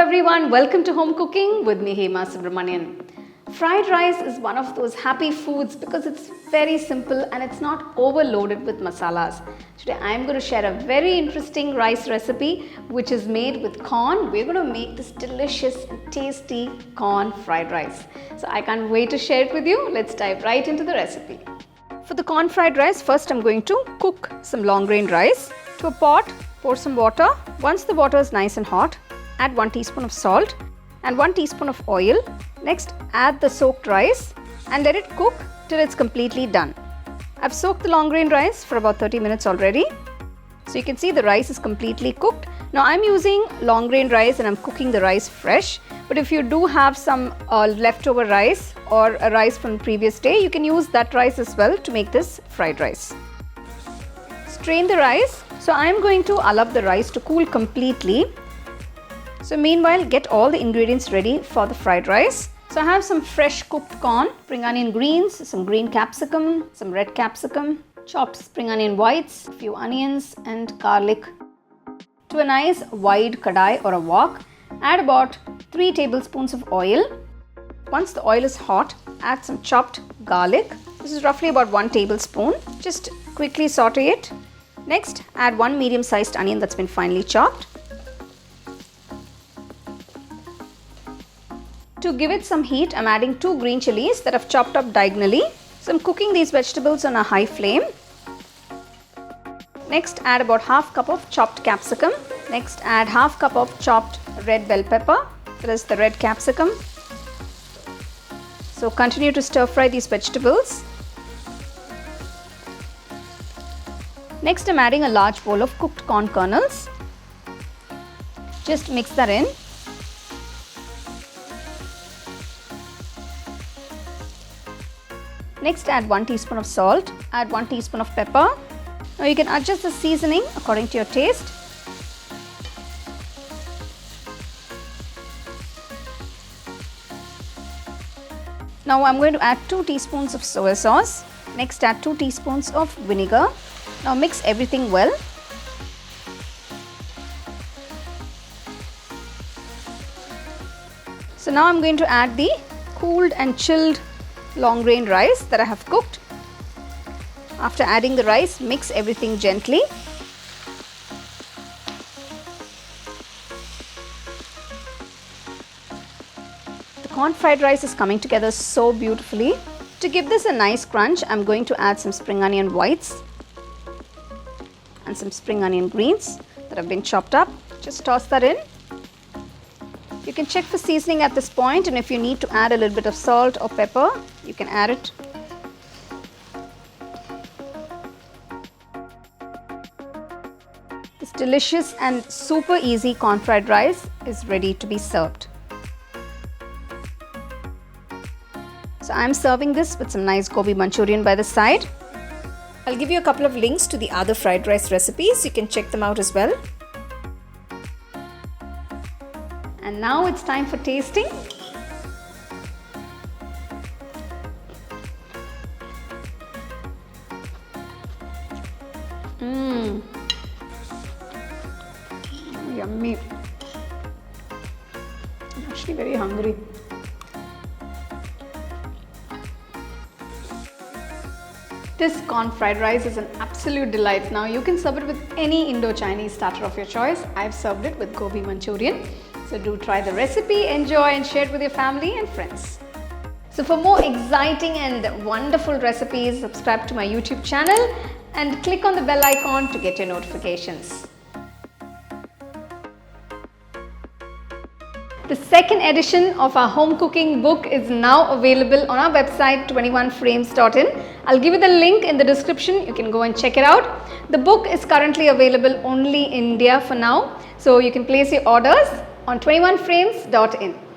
everyone, welcome to Home Cooking with me Hema Subramanian. Fried rice is one of those happy foods because it's very simple and it's not overloaded with masalas. Today I am going to share a very interesting rice recipe which is made with corn. We're going to make this delicious and tasty corn fried rice. So I can't wait to share it with you. Let's dive right into the recipe. For the corn fried rice, first I'm going to cook some long grain rice. To a pot, pour some water. Once the water is nice and hot, add 1 teaspoon of salt and 1 teaspoon of oil. Next, add the soaked rice and let it cook till it's completely done. I've soaked the long grain rice for about 30 minutes already. So you can see the rice is completely cooked. Now I'm using long grain rice and I'm cooking the rice fresh. But if you do have some leftover rice or a rice from the previous day, you can use that rice as well to make this fried rice. Strain the rice. So I'm going to allow the rice to cool completely. So meanwhile, get all the ingredients ready for the fried rice. So I have some fresh cooked corn, spring onion greens, some green capsicum, some red capsicum, chopped spring onion whites, a few onions and garlic. To a nice wide kadai or a wok, add about 3 tablespoons of oil. Once the oil is hot, add some chopped garlic. This is roughly about 1 tablespoon. Just quickly saute it. Next, add 1 medium-sized onion that's been finely chopped. To give it some heat, I'm adding 2 green chilies that I've chopped up diagonally. So I'm cooking these vegetables on a high flame. Next, add about half cup of chopped capsicum. Next, add half cup of chopped red bell pepper. That is the red capsicum. So continue to stir fry these vegetables. Next, I'm adding a large bowl of cooked corn kernels. Just mix that in. Next, add 1 teaspoon of salt, add 1 teaspoon of pepper. Now you can adjust the seasoning according to your taste. Now I'm going to add 2 teaspoons of soy sauce. Next, add 2 teaspoons of vinegar. Now mix everything well. So now I'm going to add the cooled and chilled long grain rice that I have cooked. After adding the rice, mix everything gently. The corn fried rice is coming together so beautifully. To give this a nice crunch, I'm going to add some spring onion whites and some spring onion greens that have been chopped up. Just toss that in. You can check for seasoning at this point, and if you need to add a little bit of salt or pepper, you can add it. This delicious and super easy corn fried rice is ready to be served. So I'm serving this with some nice gobi manchurian by the side. I'll give you a couple of links to the other fried rice recipes. You can check them out as well. And now it's time for tasting. Yummy. I'm actually very hungry. This corn fried rice is an absolute delight. Now you can serve it with any Indo-Chinese starter of your choice. I've served it with gobi manchurian. So do try the recipe, enjoy and share it with your family and friends. So for more exciting and wonderful recipes, subscribe to my YouTube channel and click on the bell icon to get your notifications. The second edition of our home cooking book is now available on our website 21frames.in. I'll give you the link in the description. You can go and check it out. The book is currently available only in India for now. So you can place your orders on 21frames.in.